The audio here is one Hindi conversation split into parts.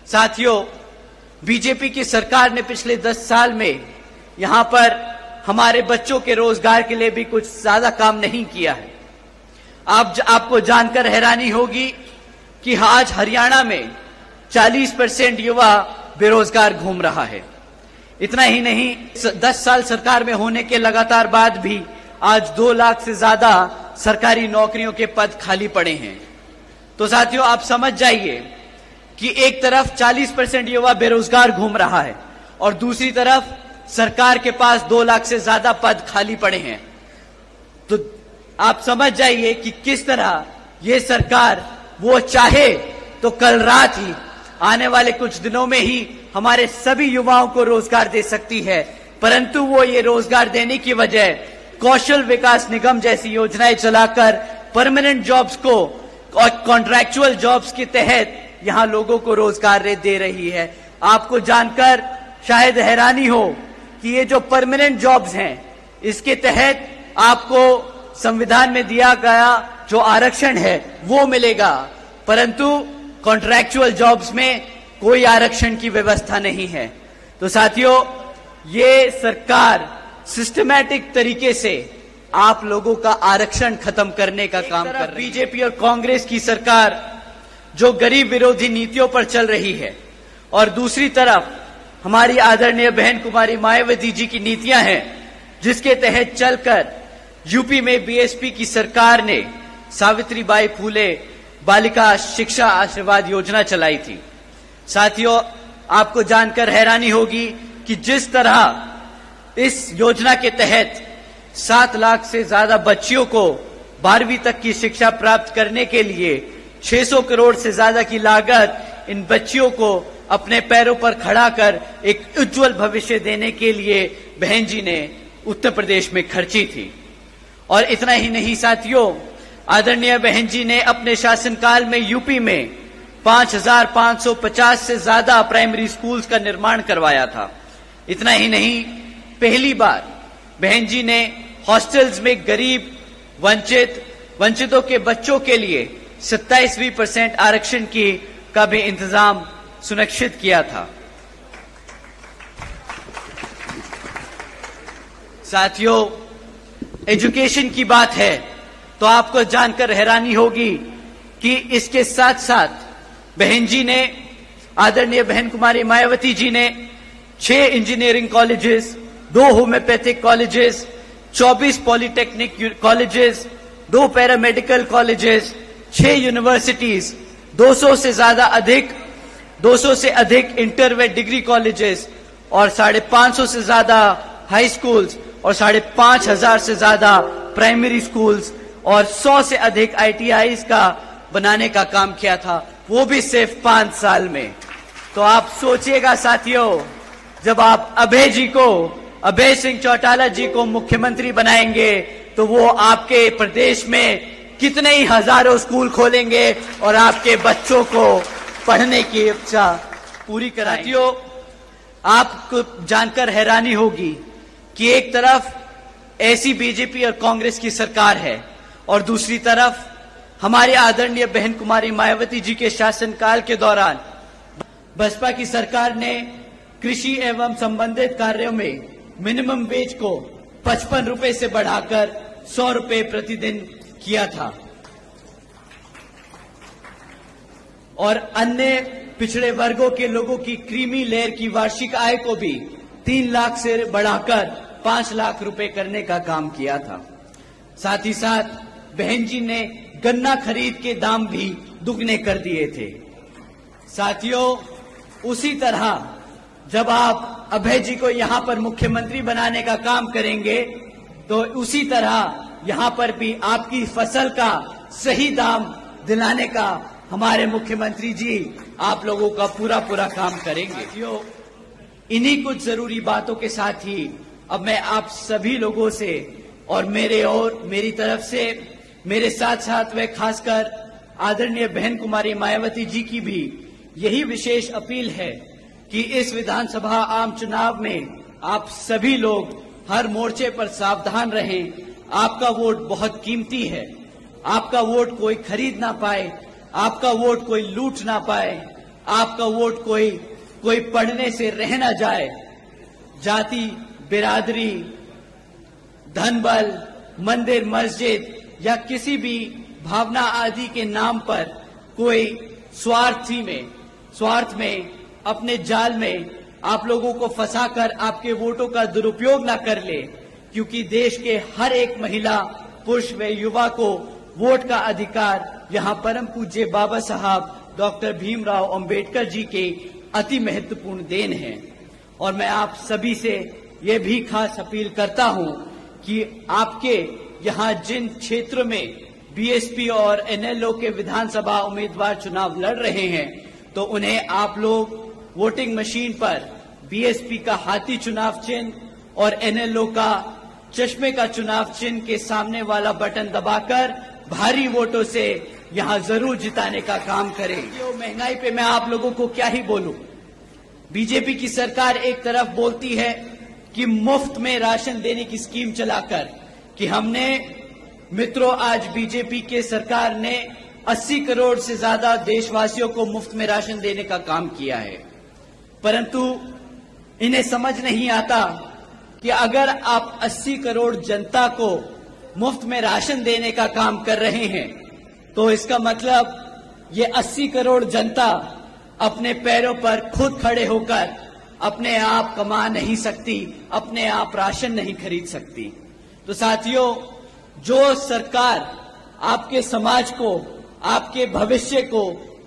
साथियों, बीजेपी की सरकार ने पिछले 10 साल में यहां पर हमारे बच्चों के रोजगार के लिए भी कुछ ज्यादा काम नहीं किया है। आपको जानकर हैरानी होगी कि आज हरियाणा में 40% युवा बेरोजगार घूम रहा है। इतना ही नहीं, 10 साल सरकार में होने के लगातार बाद भी आज 2 लाख से ज्यादा सरकारी नौकरियों के पद खाली पड़े हैं। तो साथियों, आप समझ जाइए कि एक तरफ 40% युवा बेरोजगार घूम रहा है और दूसरी तरफ सरकार के पास 2 लाख से ज्यादा पद खाली पड़े हैं। तो आप समझ जाइए कि किस तरह ये सरकार वो चाहे तो कल रात ही, आने वाले कुछ दिनों में ही हमारे सभी युवाओं को रोजगार दे सकती है, परंतु वो ये रोजगार देने की बजाय कौशल विकास निगम जैसी योजनाएं चलाकर परमानेंट जॉब्स को और कॉन्ट्रैक्चुअल जॉब्स के तहत यहां लोगों को रोजगार दे रही है। आपको जानकर शायद हैरानी हो कि ये जो परमानेंट जॉब्स हैं, इसके तहत आपको संविधान में दिया गया जो आरक्षण है वो मिलेगा, परंतु कॉन्ट्रैक्चुअल जॉब्स में कोई आरक्षण की व्यवस्था नहीं है। तो साथियों, ये सरकार सिस्टमैटिक तरीके से आप लोगों का आरक्षण खत्म करने का काम कर रही है। बीजेपी और कांग्रेस की सरकार जो गरीब विरोधी नीतियों पर चल रही है और दूसरी तरफ हमारी आदरणीय बहन कुमारी मायावती जी की नीतियां हैं, जिसके तहत चलकर यूपी में बीएसपी की सरकार ने सावित्रीबाई फूले बालिका शिक्षा आशीर्वाद योजना चलाई थी। साथियों, आपको जानकर हैरानी होगी कि जिस तरह इस योजना के तहत 7 लाख से ज्यादा बच्चियों को 12वीं तक की शिक्षा प्राप्त करने के लिए 600 करोड़ से ज्यादा की लागत इन बच्चियों को अपने पैरों पर खड़ा कर एक उज्जवल भविष्य देने के लिए बहन जी ने उत्तर प्रदेश में खर्ची थी। और इतना ही नहीं साथियों, आदरणीय बहन जी ने अपने शासनकाल में यूपी में 5,550 से ज्यादा प्राइमरी स्कूल्स का निर्माण करवाया था। इतना ही नहीं, पहली बार बहन जी ने हॉस्टल्स में गरीब वंचितों के बच्चों के लिए 27% आरक्षण का भी इंतजाम सुनिश्चित किया था। साथियों, एजुकेशन की बात है तो आपको जानकर हैरानी होगी कि इसके साथ साथ बहन जी ने, आदरणीय बहन कुमारी मायावती जी ने 6 engineering colleges, 2 homeopathic colleges, 24 polytechnic colleges, 2 paramedical colleges, 6 universities, 200 से अधिक इंटर व डिग्री कॉलेजेस और 550 से ज्यादा हाई स्कूल्स और 5,500 से ज्यादा प्राइमरी स्कूल्स और 100 से अधिक ITIs का बनाने का काम किया था, वो भी सिर्फ 5 साल में। तो आप सोचिएगा साथियों, जब आप अभय सिंह चौटाला जी को मुख्यमंत्री बनाएंगे तो वो आपके प्रदेश में कितने ही हजारों स्कूल खोलेंगे और आपके बच्चों को पढ़ने की इच्छा पूरी कराएंगे। साथियों, आपको जानकर हैरानी होगी कि एक तरफ ऐसी बीजेपी और कांग्रेस की सरकार है और दूसरी तरफ हमारे आदरणीय बहन कुमारी मायावती जी के शासनकाल के दौरान बसपा की सरकार ने कृषि एवं संबंधित कार्यों में मिनिमम वेज को 55 रुपए से बढ़ाकर 100 रुपए प्रतिदिन किया था और अन्य पिछड़े वर्गों के लोगों की क्रीमी लेयर की वार्षिक आय को भी 3 लाख से बढ़ाकर 5 लाख रुपए करने का काम किया था। साथ ही साथ बहन जी ने गन्ना खरीद के दाम भी दुगने कर दिए थे। साथियों, उसी तरह जब आप अभय जी को यहां पर मुख्यमंत्री बनाने का काम करेंगे तो उसी तरह यहां पर भी आपकी फसल का सही दाम दिलाने का हमारे मुख्यमंत्री जी आप लोगों का पूरा काम करेंगे। साथियों, इन्हीं कुछ जरूरी बातों के साथ ही अब मैं आप सभी लोगों से और मेरी तरफ से मेरे साथ व खासकर आदरणीय बहन कुमारी मायावती जी की भी यही विशेष अपील है कि इस विधानसभा आम चुनाव में आप सभी लोग हर मोर्चे पर सावधान रहें। आपका वोट बहुत कीमती है। आपका वोट कोई खरीद ना पाए, आपका वोट कोई लूट ना पाए, आपका वोट कोई पढ़ने से रह ना जाए, जाति, बिरादरी, धन बल, मंदिर, मस्जिद या किसी भी भावना आदि के नाम पर कोई स्वार्थ में अपने जाल में आप लोगों को फंसाकर आपके वोटों का दुरुपयोग ना कर ले, क्योंकि देश के हर एक महिला, पुरुष व युवा को वोट का अधिकार यहाँ परम पूज्य बाबा साहब डॉक्टर भीमराव अंबेडकर जी के अति महत्वपूर्ण देन है। और मैं आप सभी से ये भी खास अपील करता हूँ कि आपके यहाँ जिन क्षेत्र में बीएसपी और एनएलओ के विधानसभा उम्मीदवार चुनाव लड़ रहे हैं, तो उन्हें आप लोग वोटिंग मशीन पर बीएसपी का हाथी चुनाव चिन्ह और एनएलओ का चश्मे का चुनाव चिन्ह के सामने वाला बटन दबाकर भारी वोटों से यहाँ जरूर जिताने का काम करें। महंगाई पे मैं आप लोगों को क्या ही बोलूं। बीजेपी की सरकार एक तरफ बोलती है कि मुफ्त में राशन देने की स्कीम चलाकर कि हमने मित्रों, आज बीजेपी के सरकार ने 80 करोड़ से ज्यादा देशवासियों को मुफ्त में राशन देने का काम किया है, परंतु इन्हें समझ नहीं आता कि अगर आप 80 करोड़ जनता को मुफ्त में राशन देने का काम कर रहे हैं, तो इसका मतलब ये 80 करोड़ जनता अपने पैरों पर खुद खड़े होकर अपने आप कमा नहीं सकती, अपने आप राशन नहीं खरीद सकती। तो साथियों, जो सरकार आपके समाज को, आपके भविष्य को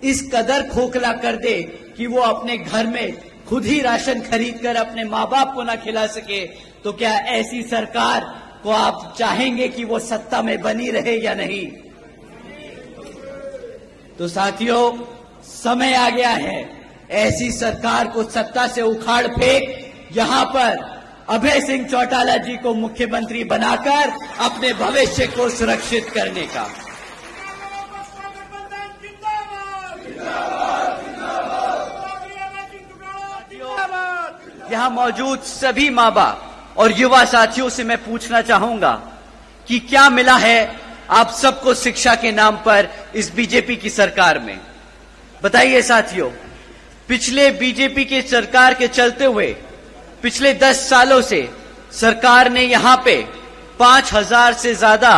इस कदर खोखला कर दे कि वो अपने घर में खुद ही राशन खरीदकर अपने माँ बाप को ना खिला सके, तो क्या ऐसी सरकार को आप चाहेंगे कि वो सत्ता में बनी रहे या नहीं? तो साथियों, समय आ गया है ऐसी सरकार को सत्ता से उखाड़ फेंक यहाँ पर अभय सिंह चौटाला जी को मुख्यमंत्री बनाकर अपने भविष्य को सुरक्षित करने का। यहाँ मौजूद सभी माँ बाप और युवा साथियों से मैं पूछना चाहूंगा कि क्या मिला है आप सबको शिक्षा के नाम पर इस बीजेपी की सरकार में? बताइए साथियों। पिछले बीजेपी की सरकार के चलते हुए पिछले 10 सालों से सरकार ने यहाँ पे 5000 से ज्यादा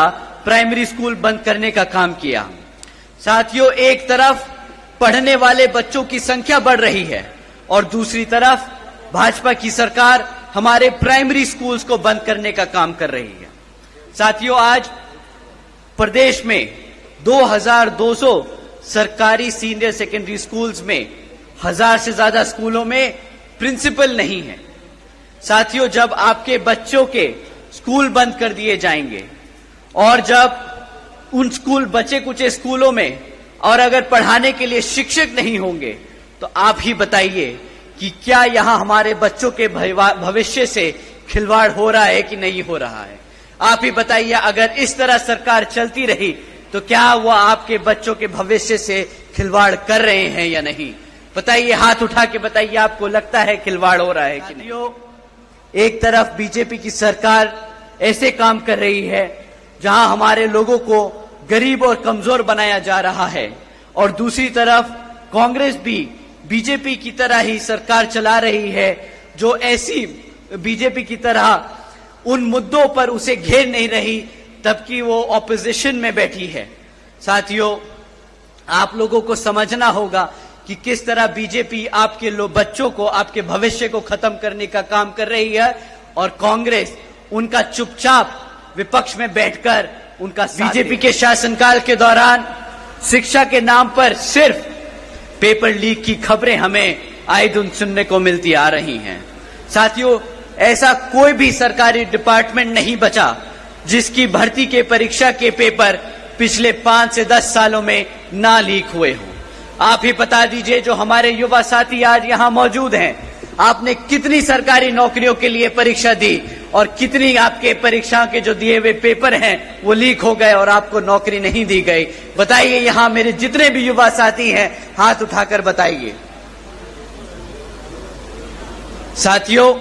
प्राइमरी स्कूल बंद करने का काम किया। साथियों, एक तरफ पढ़ने वाले बच्चों की संख्या बढ़ रही है और दूसरी तरफ भाजपा की सरकार हमारे प्राइमरी स्कूल्स को बंद करने का काम कर रही है। साथियों, आज प्रदेश में 2200 सरकारी सीनियर सेकेंडरी स्कूल्स में 1000 से ज्यादा स्कूलों में प्रिंसिपल नहीं है। साथियों, जब आपके बच्चों के स्कूल बंद कर दिए जाएंगे और जब उन स्कूल बचे कुचे स्कूलों में और अगर पढ़ाने के लिए शिक्षक नहीं होंगे, तो आप ही बताइए कि क्या यहां हमारे बच्चों के भविष्य से खिलवाड़ हो रहा है कि नहीं हो रहा है? आप ही बताइए। अगर इस तरह सरकार चलती रही तो क्या वो आपके बच्चों के भविष्य से खिलवाड़ कर रहे हैं या नहीं? बताइए, हाथ उठा के बताइए, आपको लगता है खिलवाड़ हो रहा है कि नहीं? एक तरफ बीजेपी की सरकार ऐसे काम कर रही है जहां हमारे लोगों को गरीब और कमजोर बनाया जा रहा है, और दूसरी तरफ कांग्रेस भी बीजेपी की तरह ही सरकार चला रही है जो ऐसी बीजेपी की तरह उन मुद्दों पर उसे घेर नहीं रही तबकि वो ऑपोजिशन में बैठी है। साथियों, आप लोगों को समझना होगा कि किस तरह बीजेपी आपके बच्चों को, आपके भविष्य को खत्म करने का काम कर रही है और कांग्रेस उनका चुपचाप विपक्ष में बैठकर उनका बीजेपी के शासनकाल के दौरान शिक्षा के नाम पर सिर्फ पेपर लीक की खबरें हमें आए दिन सुनने को मिलती आ रही हैं। साथियों, ऐसा कोई भी सरकारी डिपार्टमेंट नहीं बचा जिसकी भर्ती के परीक्षा के पेपर पिछले 5 से 10 सालों में ना लीक हुए हों। आप ही बता दीजिए, जो हमारे युवा साथी आज यहाँ मौजूद हैं, आपने कितनी सरकारी नौकरियों के लिए परीक्षा दी और कितनी आपके परीक्षा के जो दिए हुए पेपर हैं वो लीक हो गए और आपको नौकरी नहीं दी गई? बताइए, यहाँ मेरे जितने भी युवा साथी हैं, हाथ उठाकर बताइए। साथियों,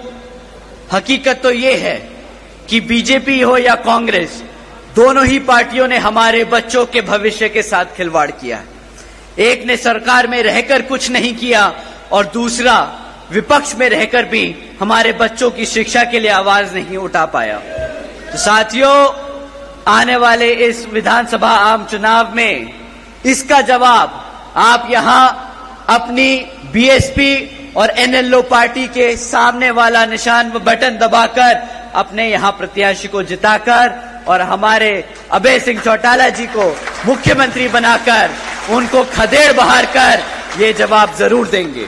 हकीकत तो ये है कि बीजेपी हो या कांग्रेस, दोनों ही पार्टियों ने हमारे बच्चों के भविष्य के साथ खिलवाड़ किया है। एक ने सरकार में रहकर कुछ नहीं किया और दूसरा विपक्ष में रहकर भी हमारे बच्चों की शिक्षा के लिए आवाज नहीं उठा पाया। तो साथियों, आने वाले इस विधानसभा आम चुनाव में इसका जवाब आप यहां अपनी बीएसपी और एनएलओ पार्टी के सामने वाला निशान व बटन दबाकर अपने यहां प्रत्याशी को जिताकर और हमारे अभय सिंह चौटाला जी को मुख्यमंत्री बनाकर उनको खदेड़ बहार कर ये जवाब जरूर देंगे।